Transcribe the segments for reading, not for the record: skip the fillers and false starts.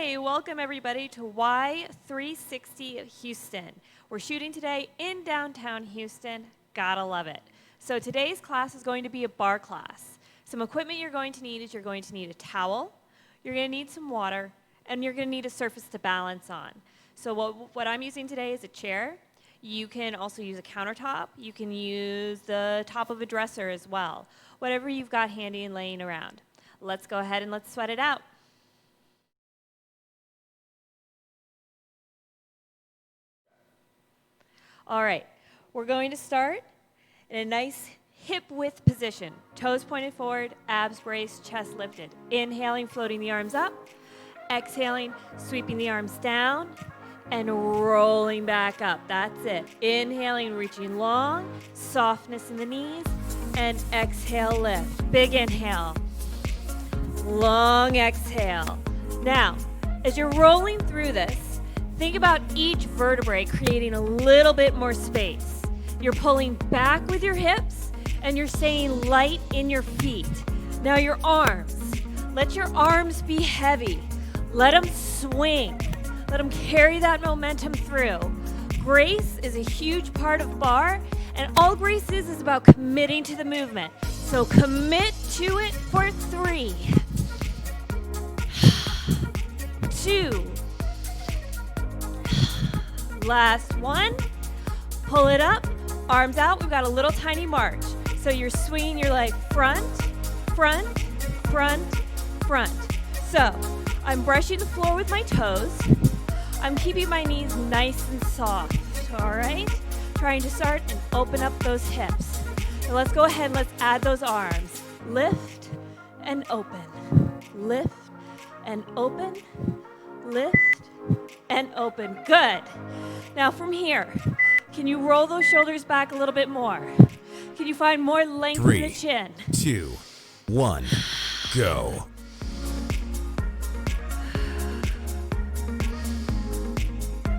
Hey, welcome everybody to Y360 Houston. We're shooting today in downtown Houston. Gotta love it. So today's class is going to be a bar class. Some equipment you're going to need is you're going to need a towel, you're going to need some water, and you're going to need a surface to balance on. So what I'm using today is a chair. You can also use a countertop. You can use the top of a dresser as well. Whatever you've got handy and laying around. Let's go ahead and let's sweat it out. All right, we're going to start in a nice hip width position. Toes pointed forward, abs braced, chest lifted. Inhaling, floating the arms up. Exhaling, sweeping the arms down and rolling back up. That's it. Inhaling, reaching long, softness in the knees, and exhale, lift. Big inhale, long exhale. Now, as you're rolling through this, think about each vertebrae creating a little bit more space. You're pulling back with your hips and you're staying light in your feet. Now your arms, let your arms be heavy. Let them swing. Let them carry that momentum through. Grace is a huge part of bar, and all grace is about committing to the movement. So commit to it for 3, 2, last one, pull it up, arms out. We've got a little tiny march. So you're swinging your leg front, front, front, front. So I'm brushing the floor with my toes. I'm keeping my knees nice and soft, all right? Trying to start and open up those hips. Now let's go ahead and let's add those arms. Lift and open, lift and open, lift and open. Good. Now from here, can you roll those shoulders back a little bit more? Can you find more length in the chin? 2, 1, go.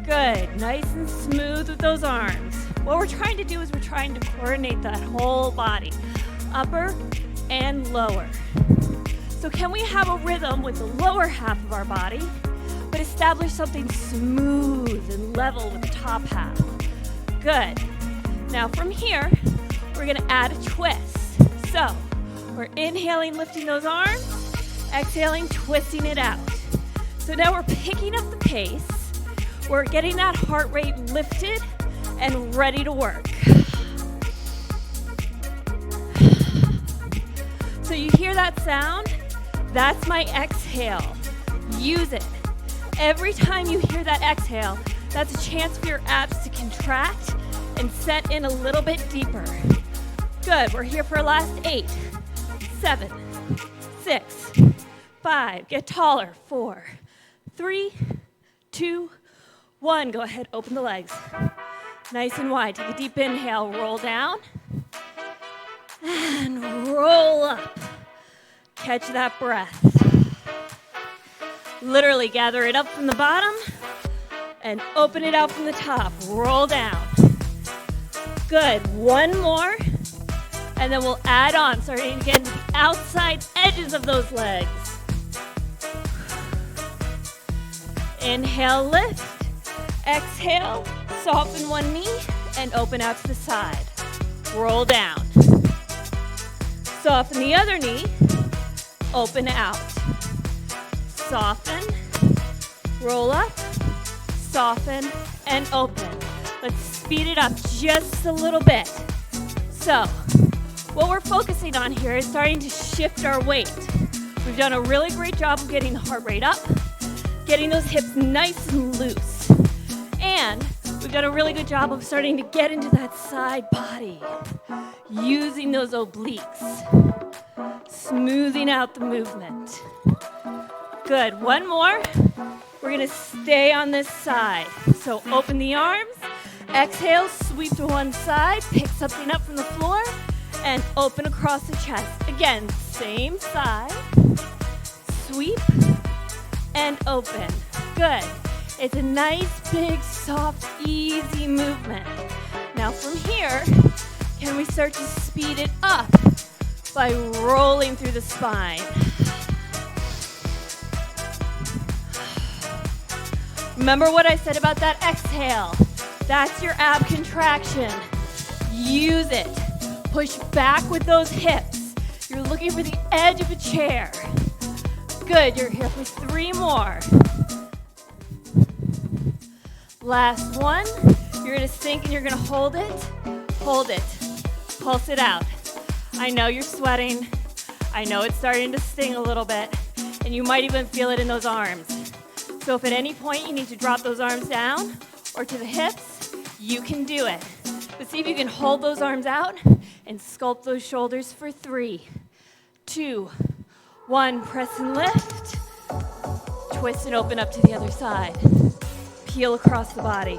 Good. Nice and smooth with those arms. What we're trying to do is we're trying to coordinate that whole body, upper and lower. So can we have a rhythm with the lower half of our body, but establish something smooth and level with the top half? Good. Now from here, we're gonna add a twist. So we're inhaling, lifting those arms, exhaling, twisting it out. So now we're picking up the pace. We're getting that heart rate lifted and ready to work. So you hear that sound? That's my exhale. Use it. Every time you hear that exhale, that's a chance for your abs to contract and set in a little bit deeper. Good, we're here for our last 8, 7, 6, 5, get taller, 4, 3, 2, 1. Go ahead, open the legs. Nice and wide, take a deep inhale, roll down, and roll up. Catch that breath. Literally gather it up from the bottom and open it out from the top. Roll down. Good. One more. And then we'll add on, starting to get into the outside edges of those legs. Inhale, lift. Exhale, soften one knee and open out to the side. Roll down. Soften the other knee. Open out. Soften, roll up, soften, and open. Let's speed it up just a little bit. So, what we're focusing on here is starting to shift our weight. We've done a really great job of getting the heart rate up, getting those hips nice and loose. And we've done a really good job of starting to get into that side body, using those obliques, smoothing out the movement. Good, one more. We're gonna stay on this side. So open the arms, exhale, sweep to one side, pick something up from the floor, and open across the chest. Again, same side, sweep, and open. Good. It's a nice, big, soft, easy movement. Now from here, can we start to speed it up by rolling through the spine? Remember what I said about that exhale. That's your ab contraction. Use it. Push back with those hips. You're looking for the edge of a chair. Good, you're here for 3 more. Last one. You're gonna sink and you're gonna hold it. Hold it. Pulse it out. I know you're sweating. I know it's starting to sting a little bit, and you might even feel it in those arms. So if at any point you need to drop those arms down or to the hips, you can do it. But see if you can hold those arms out and sculpt those shoulders for 3, 2, 1. Press and lift. Twist and open up to the other side. Peel across the body.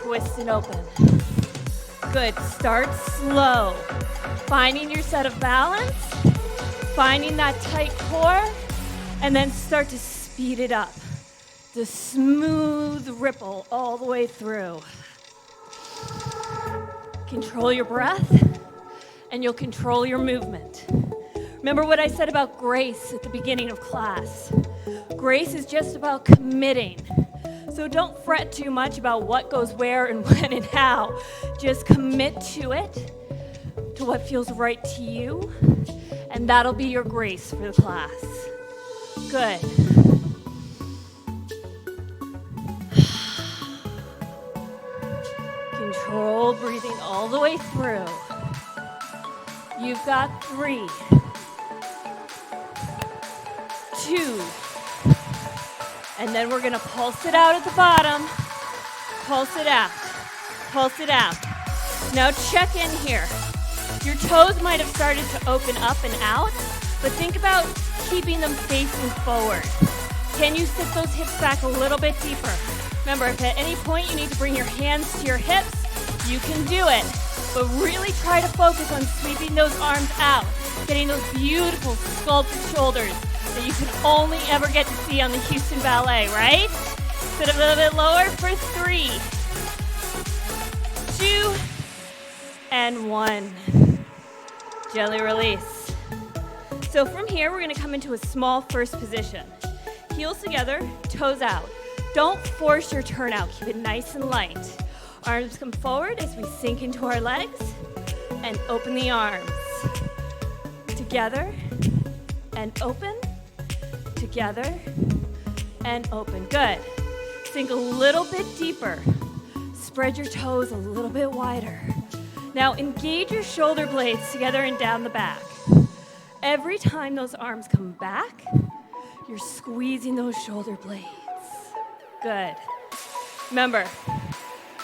Twist and open. Good. Start slow. Finding your set of balance. Finding that tight core. And then start to speed it up. The smooth ripple all the way through. Control your breath, and you'll control your movement. Remember what I said about grace at the beginning of class. Grace is just about committing. So don't fret too much about what goes where and when and how. Just commit to it, to what feels right to you, and that'll be your grace for the class. Good. Control breathing all the way through. You've got 3, 2, and then we're gonna pulse it out at the bottom. Pulse it out. Pulse it out. Now check in here. Your toes might have started to open up and out, but think about keeping them facing forward. Can you sit those hips back a little bit deeper? Remember, if at any point you need to bring your hands to your hips, you can do it. But really try to focus on sweeping those arms out, getting those beautiful sculpted shoulders that you can only ever get to see on the Houston Ballet, right? Sit a little bit lower for 3, 2, and 1. Gently release. So from here, we're gonna come into a small first position. Heels together, toes out. Don't force your turn out, keep it nice and light. Arms come forward as we sink into our legs and open the arms. Together and open, together and open. Good. Sink a little bit deeper. Spread your toes a little bit wider. Now engage your shoulder blades together and down the back. Every time those arms come back, you're squeezing those shoulder blades. Good. Remember,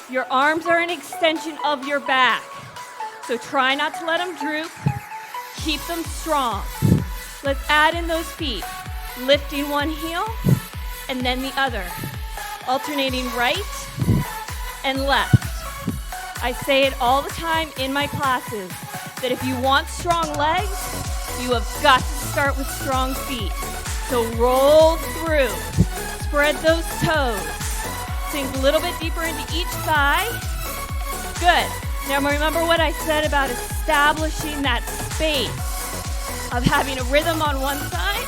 your arms are an extension of your back. So try not to let them droop. Keep them strong. Let's add in those feet. Lifting one heel and then the other. Alternating right and left. I say it all the time in my classes that if you want strong legs, you have got to start with strong feet. So roll through. Spread those toes. Sink a little bit deeper into each thigh. Good. Now remember what I said about establishing that space of having a rhythm on one side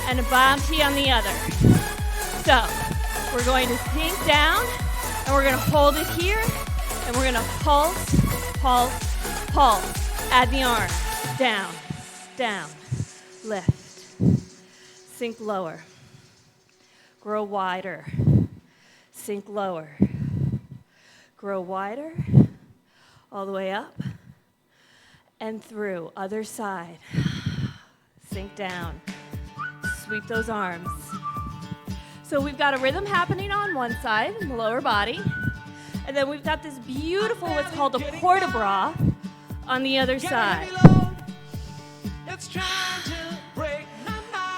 and a bounty on the other. So we're going to sink down and we're going to hold it here and we're going to pulse, pulse, pulse. Add the arm. Down, down, lift. Sink lower. Grow wider. Sink lower. Grow wider. All the way up. And through. Other side. Sink down. Sweep those arms. So we've got a rhythm happening on one side, in the lower body. And then we've got this beautiful, what's called a port-de-bras on the other side.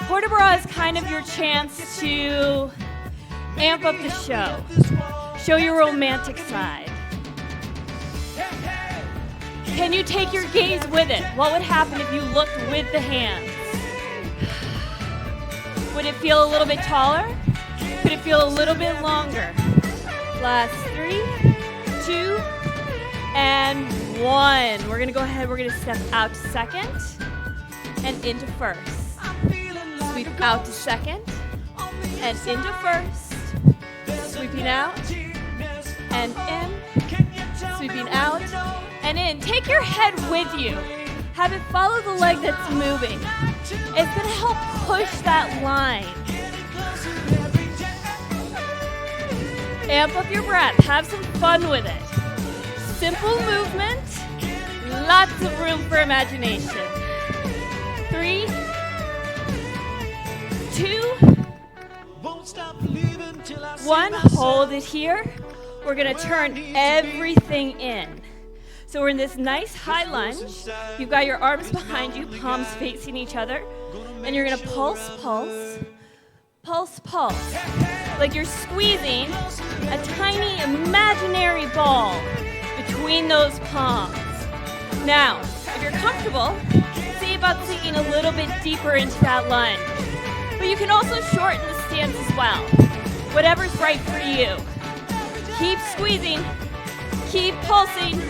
Port-de-bras is kind of your chance to amp up the show. Show your romantic side. Can you take your gaze with it? What would happen if you looked with the hands? Would it feel a little bit taller? Could it feel a little bit longer? Last 3, 2, and 1. We're gonna go ahead, we're gonna step out to second and into first. Sweep out to second and into first Sweeping out and in, sweeping out and in. Take your head with you. Have it follow the leg that's moving. It's going to help push that line. Amp up your breath. Have some fun with it. Simple movement. Lots of room for imagination. 3, 2, 1. Hold it here. We're going to turn everything in. So we're in this nice high lunge. You've got your arms behind you, palms facing each other. And you're going to pulse, pulse, pulse, pulse. Like you're squeezing a tiny imaginary ball between those palms. Now, if you're comfortable, see about sinking a little bit deeper into that lunge. But you can also shorten the stance as well. Whatever's right for you. Keep squeezing. Keep pulsing.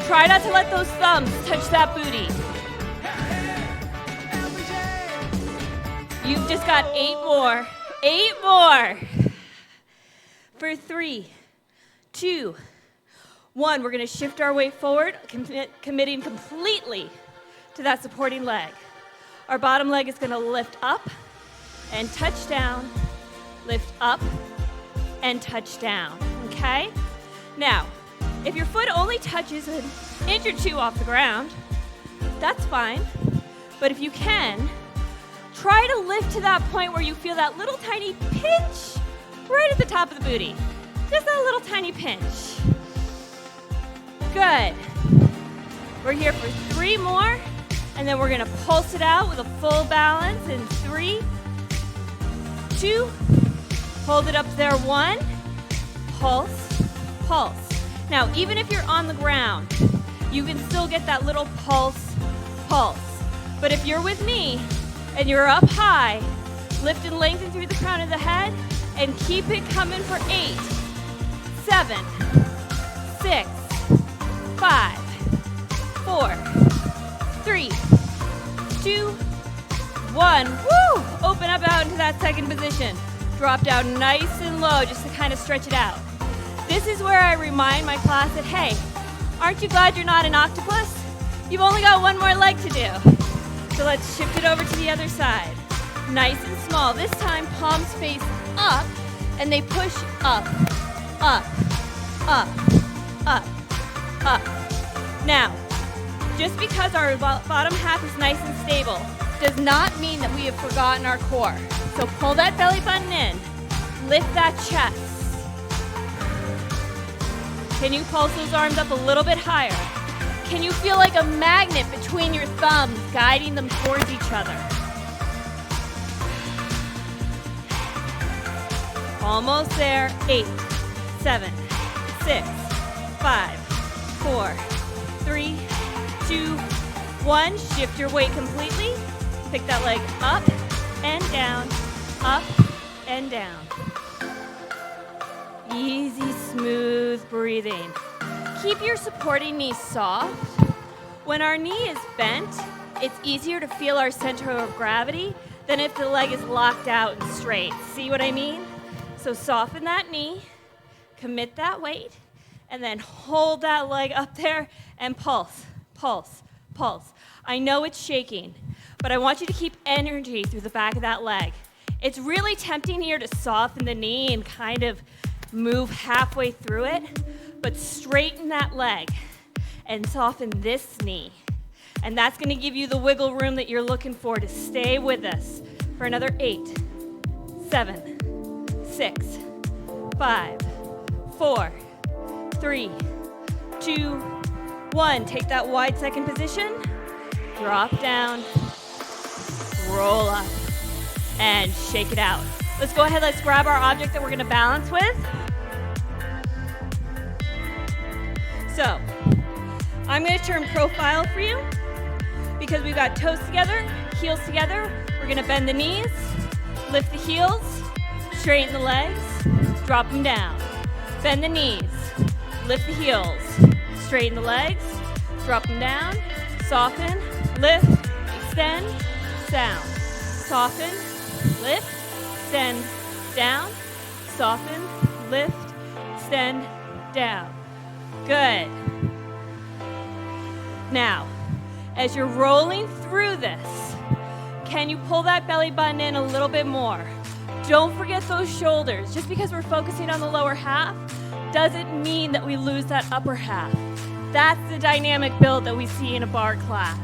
Try not to let those thumbs touch that booty. You've just got 8 more. 8 more. For 3, 2, 1, we're going to shift our weight forward, committing completely to that supporting leg. Our bottom leg is going to lift up and touch down, lift up and touch down, okay? Now, if your foot only touches an inch or 2 off the ground, that's fine. But if you can, try to lift to that point where you feel that little tiny pinch right at the top of the booty. Just that little tiny pinch. Good. We're here for 3 more, and then we're going to pulse it out with a full balance in 3, 2, hold it up there, 1, pulse, pulse. Now, even if you're on the ground, you can still get that little pulse, pulse. But if you're with me and you're up high, lift and lengthen through the crown of the head and keep it coming for 8, 7, 6, 5, 4, 3, 2, 1. Woo! Open up out into that second position. Drop down nice and low just to kind of stretch it out. This is where I remind my class that, hey, aren't you glad you're not an octopus? You've only got 1 more leg to do. So let's shift it over to the other side. Nice and small. This time, palms face up, and they push up, up, up, up, up. Now, just because our bottom half is nice and stable does not mean that we have forgotten our core. So pull that belly button in. Lift that chest. Can you pulse those arms up a little bit higher? Can you feel like a magnet between your thumbs guiding them towards each other? Almost there. 8, 7, 6, 5, 4, 3, 2, 1. Shift your weight completely. Pick that leg up and down, up and down. Easy, smooth breathing. Keep your supporting knee soft. When our knee is bent, it's easier to feel our center of gravity than if the leg is locked out and straight. See what I mean? So soften that knee, commit that weight, and then hold that leg up there and pulse, pulse, pulse. I know it's shaking, but I want you to keep energy through the back of that leg. It's really tempting here to soften the knee and kind of move halfway through it, but straighten that leg and soften this knee. And that's going to give you the wiggle room that you're looking for to stay with us for another 8, 7, 6, 5, 4, 3, 2, 1. Take that wide second position, drop down, roll up, and shake it out. Let's go ahead, let's grab our object that we're going to balance with. So, I'm going to turn profile for you because we've got toes together, heels together. We're going to bend the knees, lift the heels, straighten the legs, drop them down. Bend the knees, lift the heels, straighten the legs, drop them down, soften, lift, extend, down. Soften, lift, extend, down, soften, lift, extend, down. Good. Now, as you're rolling through this, can you pull that belly button in a little bit more? Don't forget those shoulders. Just because we're focusing on the lower half doesn't mean that we lose that upper half. That's the dynamic build that we see in a barre class.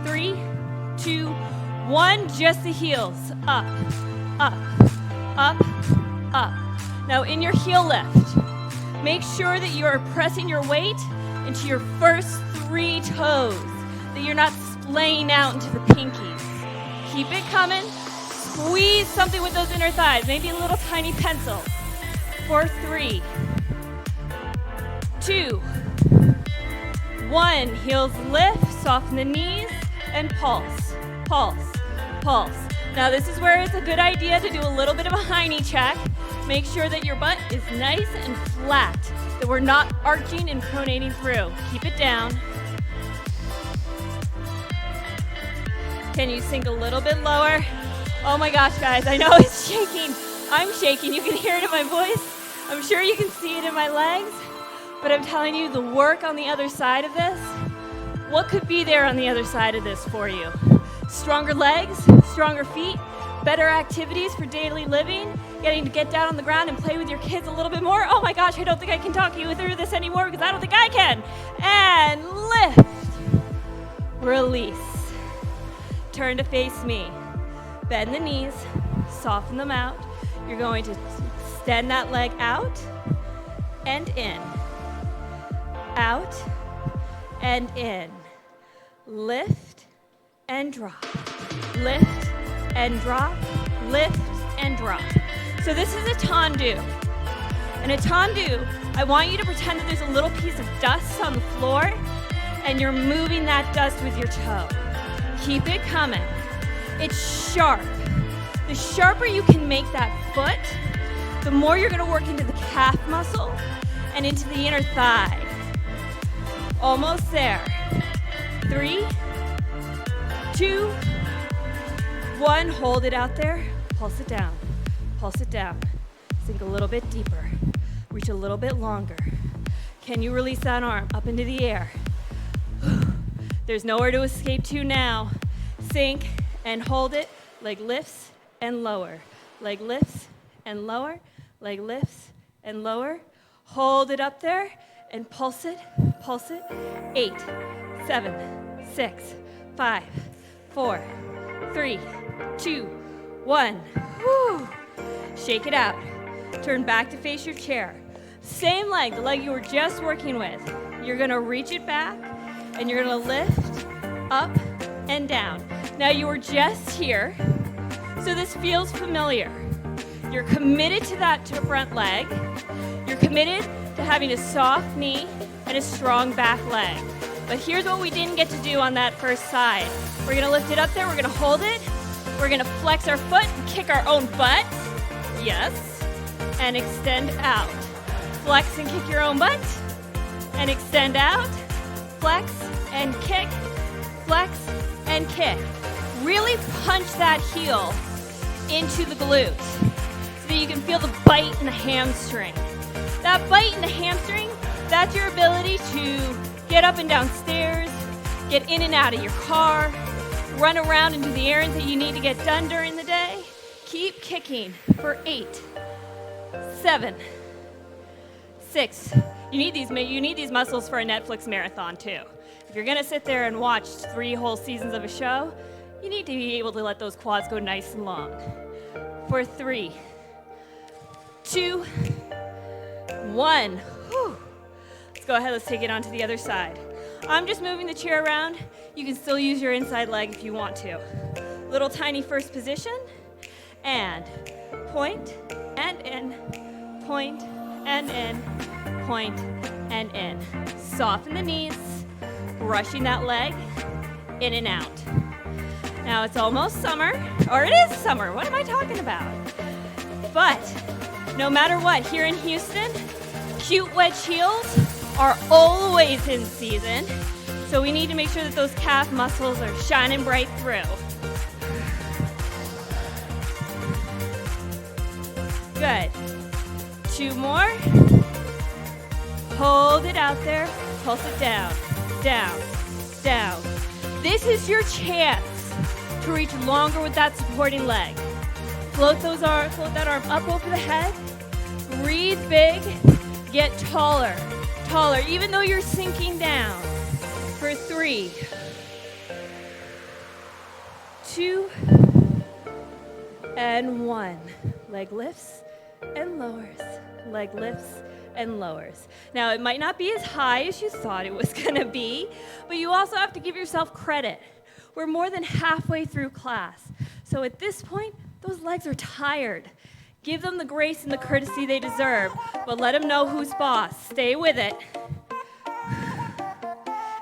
3, 2, 1, just the heels. Up, up, up, up. Now in your heel lift, make sure that you are pressing your weight into your first 3 toes, that you're not splaying out into the pinkies. Keep it coming. Squeeze something with those inner thighs, maybe a little tiny pencil. For 3, 2, 1. Heels lift, soften the knees, and pulse, pulse, pulse. Now this is where it's a good idea to do a little bit of a hiney check. Make sure that your butt is nice and flat, that we're not arching and pronating through. Keep it down. Can you sink a little bit lower? Oh my gosh, guys, I know it's shaking. I'm shaking. You can hear it in my voice. I'm sure you can see it in my legs. But I'm telling you, the work on the other side of this, what could be there on the other side of this for you? Stronger legs, stronger feet, better activities for daily living, getting to get down on the ground and play with your kids a little bit more. Oh my gosh, I don't think I can talk you through this anymore because I don't think I can. And lift. Release. Turn to face me. Bend the knees, soften them out. You're going to extend that leg out and in. Out and in. Lift and drop. Lift and drop. Lift and drop. So this is a tendu. And a tendu, I want you to pretend that there's a little piece of dust on the floor and you're moving that dust with your toe. Keep it coming. It's sharp. The sharper you can make that foot, the more you're going to work into the calf muscle and into the inner thigh. Almost there. 3, 2, 1. Hold it out there. Pulse it down. Pulse it down. Sink a little bit deeper. Reach a little bit longer. Can you release that arm up into the air? There's nowhere to escape to now. Sink and hold it. Leg lifts and lower. Leg lifts and lower. Leg lifts and lower. Hold it up there and pulse it. Pulse it. 8, 7, 6, 5, 4, 3, 2, 1. Whew. Shake it out. Turn back to face your chair. Same leg, the leg you were just working with. You're gonna reach it back and you're gonna lift up and down. Now you were just here, so this feels familiar. You're committed to that front leg. You're committed to having a soft knee and a strong back leg. But here's what we didn't get to do on that first side. We're gonna lift it up there, we're gonna hold it, we're gonna flex our foot and kick our own butt. Yes. And extend out. Flex and kick your own butt. And extend out. Flex and kick. Flex and kick. Really punch that heel into the glute so that you can feel the bite in the hamstring. That bite in the hamstring, that's your ability to get up and down stairs, get in and out of your car, run around and do the errands that you need to get done during the day. Keep kicking for 8, 7, 6. You need these muscles for a Netflix marathon too. If you're gonna sit there and watch 3 whole seasons of a show, you need to be able to let those quads go nice and long. For 3, 2, 1. Whew. Let's go ahead, let's take it on to the other side. I'm just moving the chair around. You can still use your inside leg if you want to. Little tiny first position, and point, and in, point, and in, point, and in. Soften the knees, brushing that leg in and out. Now it's almost summer, or it is summer, what am I talking about? But no matter what, here in Houston, cute wedge heels are always in season, so we need to make sure that those calf muscles are shining bright through. Good. 2 more. Hold it out there. Pulse it down, down, down. This is your chance to reach longer with that supporting leg. Float that arm up over the head. Breathe big. Get taller, taller, even though you're sinking down. For 3, 2, and 1. Leg lifts and lowers. Leg lifts and lowers. Now, it might not be as high as you thought it was going to be, but you also have to give yourself credit. We're more than halfway through class. So at this point, those legs are tired. Give them the grace and the courtesy they deserve, but let them know who's boss. Stay with it.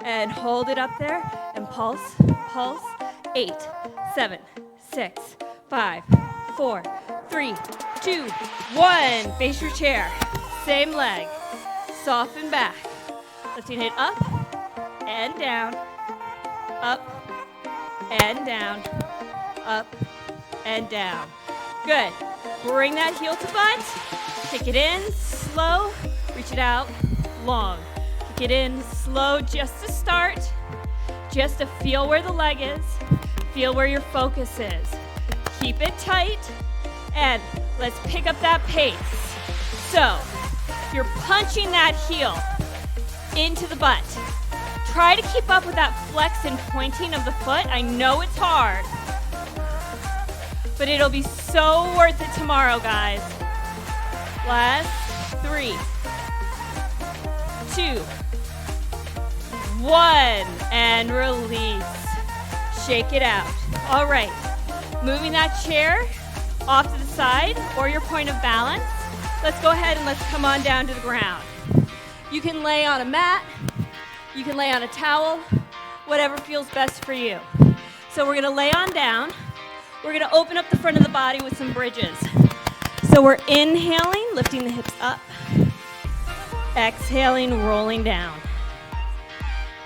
And hold it up there and pulse, pulse. 8, 7, 6, 5, 4, 3, 2, 1. Face your chair. Same leg. Soften back. Lifting it up and down, up and down, up and down. Good. Bring that heel to butt. Kick it in, slow. Reach it out, long. Kick it in, slow, just to start. Just to feel where the leg is. Feel where your focus is. Keep it tight. And let's pick up that pace. So, you're punching that heel into the butt. Try to keep up with that flex and pointing of the foot. I know it's hard, but it'll be so worth it tomorrow, guys. Last 3, 2, 1, and release. Shake it out. All right, moving that chair off to the side or your point of balance. Let's go ahead and let's come on down to the ground. You can lay on a mat, you can lay on a towel, whatever feels best for you. So we're gonna lay on down. We're gonna open up the front of the body with some bridges. So we're inhaling, lifting the hips up. Exhaling, rolling down.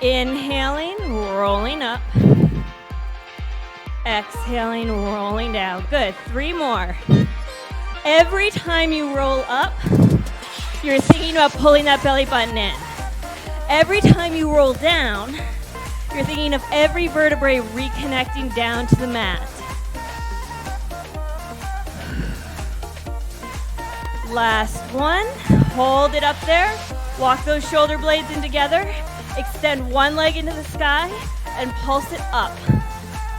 Inhaling, rolling up. Exhaling, rolling down. Good, 3 more. Every time you roll up, you're thinking about pulling that belly button in. Every time you roll down, you're thinking of every vertebrae reconnecting down to the mat. Last one, hold it up there. Walk those shoulder blades in together. Extend one leg into the sky and pulse it up,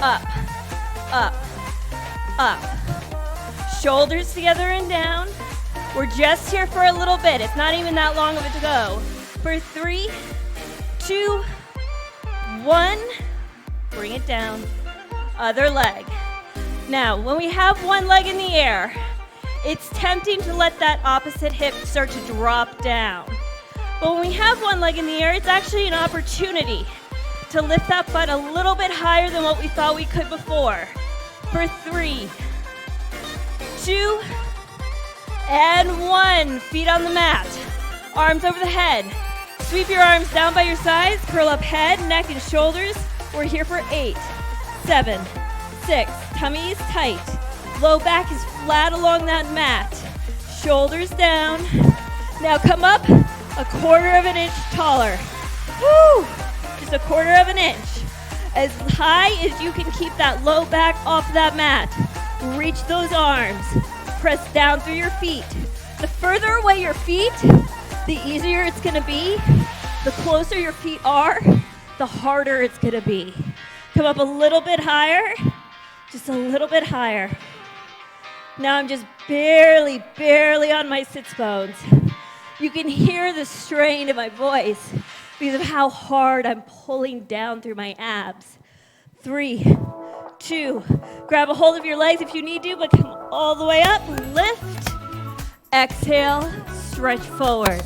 up, up, up. Shoulders together and down. We're just here for a little bit. It's not even that long of it to go. For 3, 2, 1. Bring it down. Other leg. Now, when we have one leg in the air, it's tempting to let that opposite hip start to drop down. But when we have one leg in the air, it's actually an opportunity to lift that butt a little bit higher than what we thought we could before. For 3, 2, and 1. Feet on the mat. Arms over the head. Sweep your arms down by your sides. Curl up head, neck, and shoulders. We're here for 8, 7, 6. Tummy is tight. Low back is flat along that mat. Shoulders down. Now come up a 1/4 of an inch taller. Woo! Just a 1/4 of an inch. As high as you can keep that low back off that mat. Reach those arms. Press down through your feet. The further away your feet, the easier it's gonna be. The closer your feet are, the harder it's gonna be. Come up a little bit higher, just a little bit higher. Now I'm just barely on my sits bones. You can hear the strain in my voice because of how hard I'm pulling down through my abs. 3, 2, grab a hold of your legs if you need to, but come all the way up, lift, exhale, stretch forward.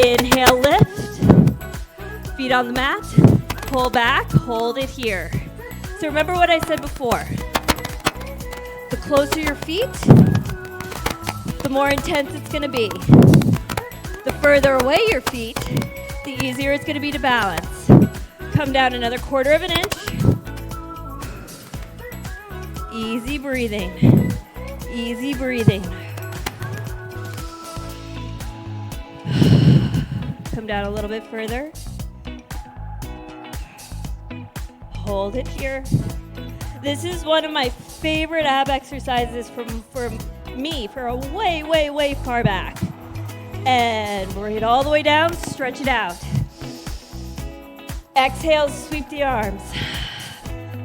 Inhale, lift, feet on the mat, pull back, hold it here. So remember what I said before. The closer your feet, the more intense it's gonna be. The further away your feet, the easier it's gonna be to balance. Come down another 1/4 of an inch. Easy breathing, easy breathing. Come down a little bit further. Hold it here. This is one of my favorite ab exercises for me for a way, way, way far back. And bring it all the way down, stretch it out. Exhale, sweep the arms.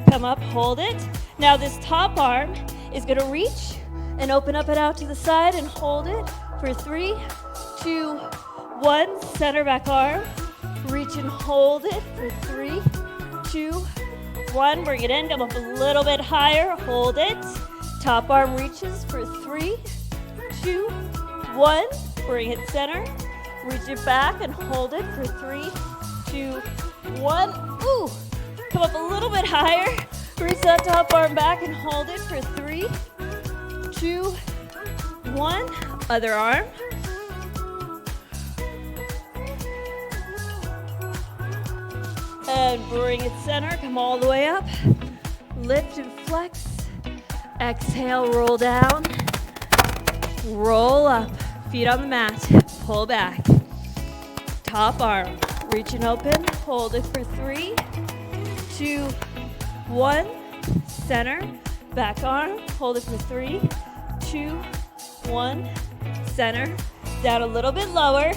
Come up, hold it. Now this top arm is gonna reach and open up and out to the side and hold it for 3, 2, 1. Center back arm. Reach and hold it for 3, 2, 1. Bring it in, come up a little bit higher, hold it. Top arm reaches for 3, 2, 1. Bring it center. Reach it back and hold it for 3, 2, 1. Ooh, come up a little bit higher. Reach that top arm back and hold it for 3, 2, 1. Other arm. And bring it center. Come all the way up. Lift and flex. Exhale, roll down. Roll up. Feet on the mat. Pull back. Top arm. Reach and open. Hold it for 3, 2, 1. Center. Back arm. Hold it for 3, 2, 1. Center. Down a little bit lower.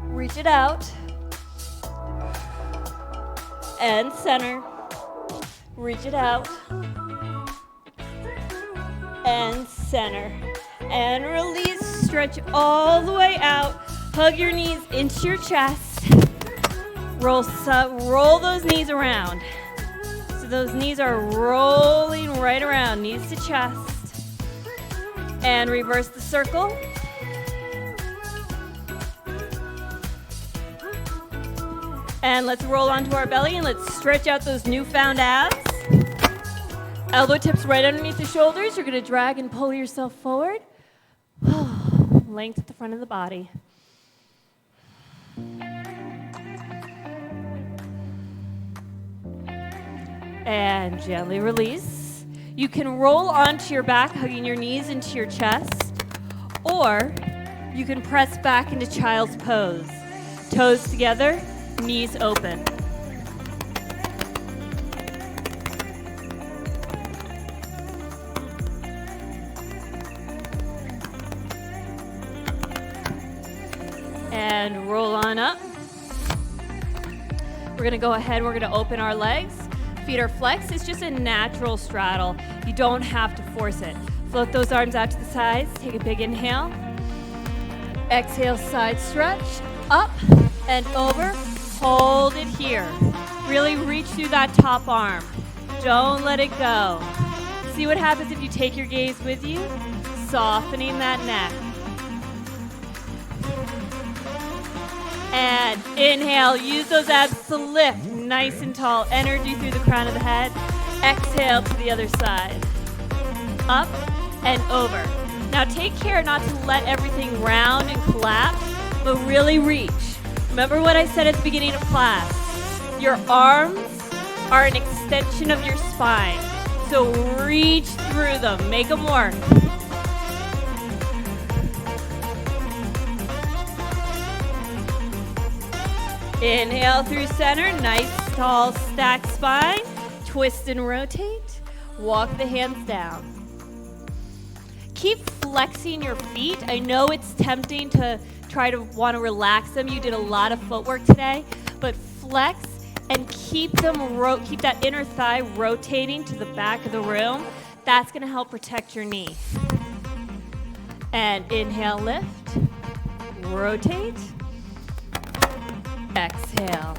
Reach it out. And center. Reach it out. And center. And release. Stretch all the way out. Hug your knees into your chest. Roll those knees around. So those knees are rolling right around, knees to chest. And reverse the circle. And let's roll onto our belly and let's stretch out those newfound abs. Elbow tips right underneath the shoulders. You're gonna drag and pull yourself forward. Length at the front of the body. And gently release. You can roll onto your back, hugging your knees into your chest, or you can press back into child's pose. Toes together, knees open. And roll on up. We're gonna go ahead, we're gonna open our legs. Feet are flexed, it's just a natural straddle. You don't have to force it. Float those arms out to the sides, take a big inhale. Exhale, side stretch, up and over, hold it here. Really reach through that top arm. Don't let it go. See what happens if you take your gaze with you, softening that neck. And inhale, use those abs to lift nice and tall. Energy through the crown of the head. Exhale to the other side. Up and over. Now take care not to let everything round and collapse, but really reach. Remember what I said at the beginning of class. Your arms are an extension of your spine. So reach through them, make them work. Inhale through center, nice tall stacked spine. Twist and rotate. Walk the hands down. Keep flexing your feet. I know it's tempting to try to want to relax them. You did a lot of footwork today, but flex and keep that inner thigh rotating to the back of the room. That's going to help protect your knee. And inhale, lift. Rotate. Exhale.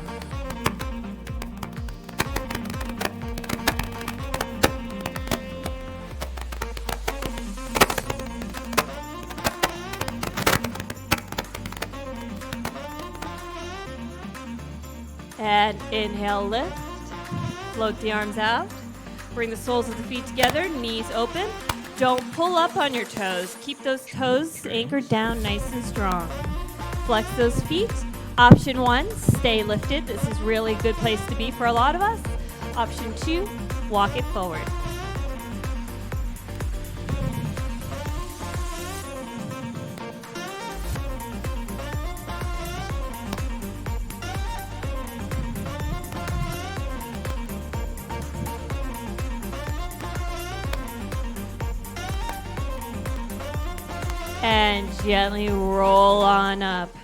And inhale, lift. Float the arms out. Bring the soles of the feet together, knees open. Don't pull up on your toes. Keep those toes anchored down nice and strong. Flex those feet. Option 1, stay lifted. This is really a good place to be for a lot of us. Option 2, walk it forward. And gently roll on up.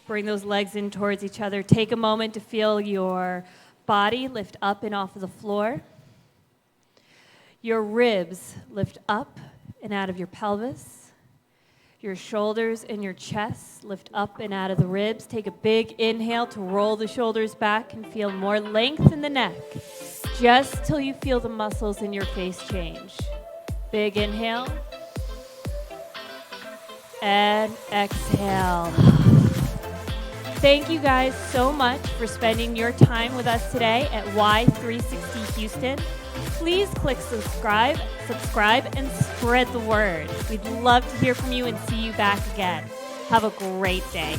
Bring those legs in towards each other. Take a moment to feel your body lift up and off of the floor. Your ribs lift up and out of your pelvis. Your shoulders and your chest lift up and out of the ribs. Take a big inhale to roll the shoulders back and feel more length in the neck, just till you feel the muscles in your face change. Big inhale. And exhale. Thank you guys so much for spending your time with us today at Y360 Houston. Please click subscribe, and spread the word. We'd love to hear from you and see you back again. Have a great day.